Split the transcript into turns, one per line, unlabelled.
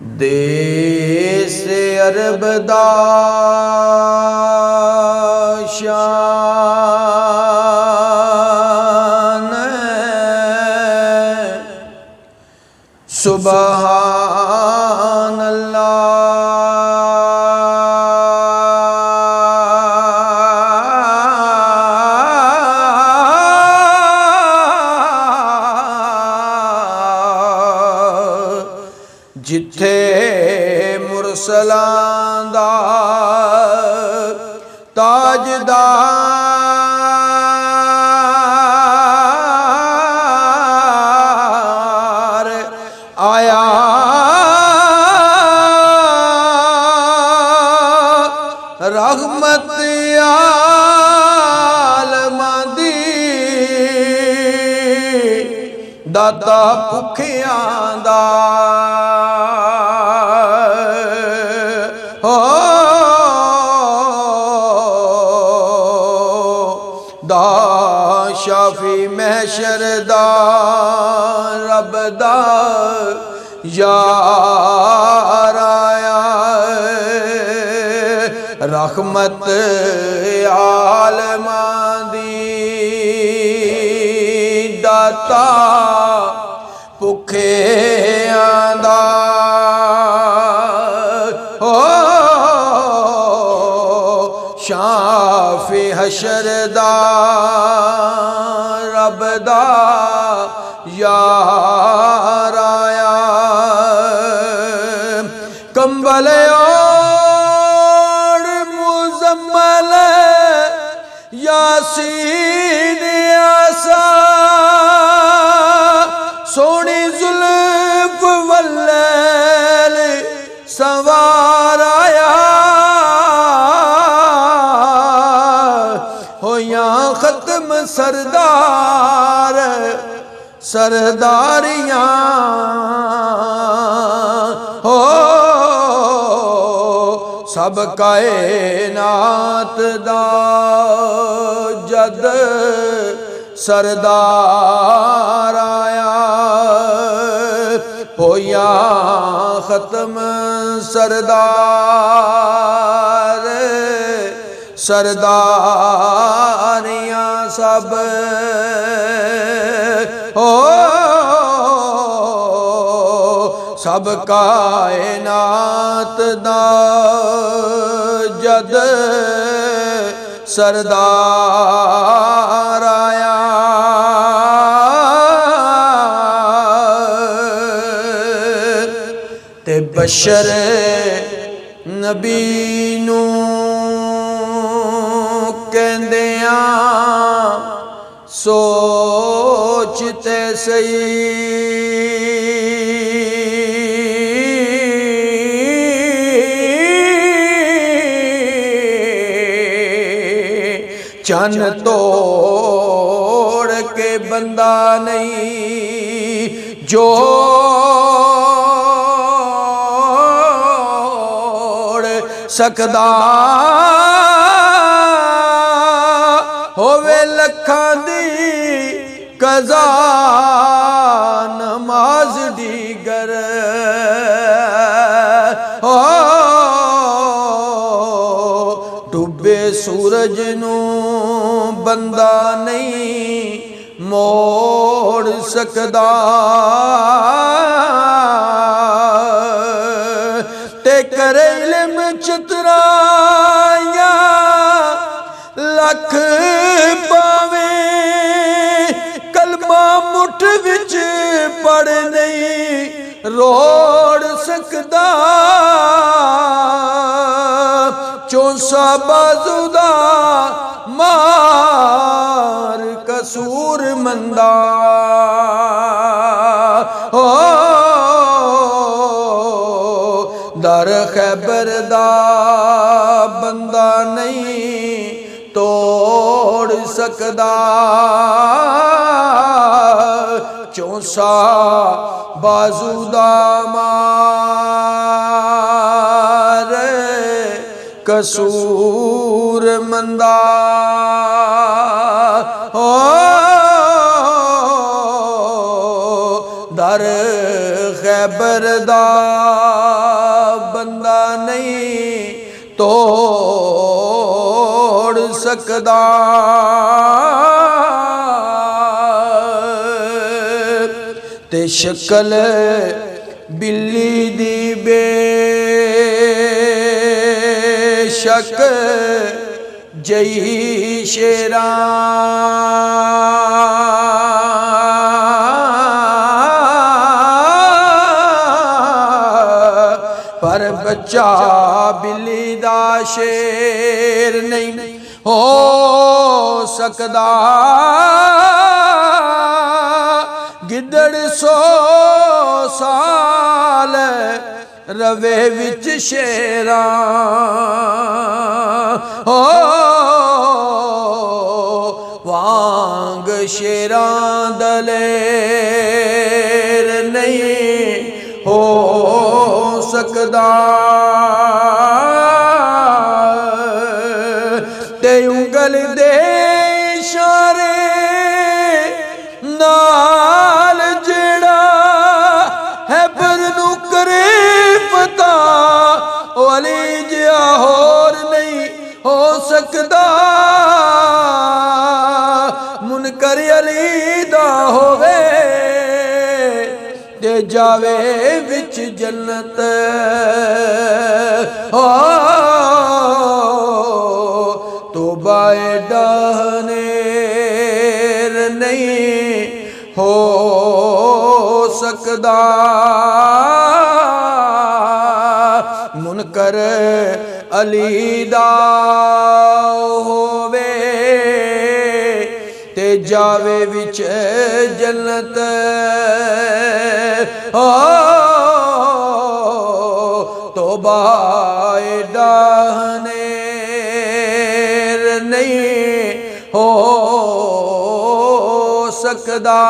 देश अरब दा शान सुबहान जिथे मुरसलां दा ताजदार आया रहमत आलमां दी दाता भुखियां दा शाफी महशर दा रब दा यार आया रहमत आलमां दी दाता भुखियां दा शाफी हशर दा रब दा यार आया कंबल ओढ़ मुज़म्मल यासीन आसा सोनी जुल्फ वल्लैल सवार आया खत्म सरदार सरदारियां हो सब कायनात दा जद सरदार आया होया खत्म सरदार सरदारियां सब हो सब कायनात दा जद सरदार आया ते बशर नबी नू कहंदियां सोचते सही चन तोड़ के बंदा नहीं जोड़ सकदा होवे लखां दी कज़ा नमाज दीगर हो डूबे सूरज नू बंदा नहीं मोड़ सकदा ते करे इल्म चतराया लख पावे कलमा मुठ विच पढ़ नहीं रोड़ सकदा चौसा बाजू दा मार कसूर मंदा हो दर खैबर दा बंदा नहीं तोड़ सकदा चौसा बाजू दा मार कसूर मंदा दर ਖੈਬਰ ਦਾ ਬੰਦਾ ਨਹੀਂ ਤੋੜ ਸਕਦਾ। ਤੇ ਸ਼ਕਲ ਬਿੱਲੀ ਦੀ ਬੇਸ਼ੱਕ ਜਈ ਸ਼ੇਰਾਂ ਪਰ ਬੱਚਾ ਬਿੱਲੀ ਦਾ ਸ਼ੇਰ ਨਹੀਂ ਹੋ ਸਕਦਾ। ਗਿੱਦੜ 100 ਸਾਲ ਰਵੇ ਵਿੱਚ ਸ਼ੇਰਾਂ ਹੋ ਵਾਂਗ ਸ਼ੇਰਾਂ ਦਲੇਰ ਨਹੀਂ ਹੋ ਸਕਦਾ। ਤੇ ਉਂਗਲ ਦੇ ਇਸ਼ਾਰੇ ਨਾਲ ਜਿਹੜਾ ਹੈਬਰ ਨੂੰ ਕਰੇ ਪਤਾ ਅਲੀ ਜਿਹਾ ਹੋਰ ਨਹੀਂ ਹੋ ਸਕਦਾ। ਮੁਨਕਰ ਅਲੀ ਦਾ ਹੋਵੇ ਤੇ ਜਾਵੇ ਵਿੱਚ ਜੰਨਤ ਤੋਬਾ ਡਾਹਨੇਰ ਨਹੀਂ ਹੋ ਸਕਦਾ। ਮੁਨਕਰ ਅਲੀ ਦਾ ਹੋਵੇ ਤੇ ਜਾਵੇ ਵਿੱਚ ਜੰਨਤ ਤੋਬਾ ਡਾਹਨੇਰ ਨਹੀਂ ਹੋ ਸਕਦਾ।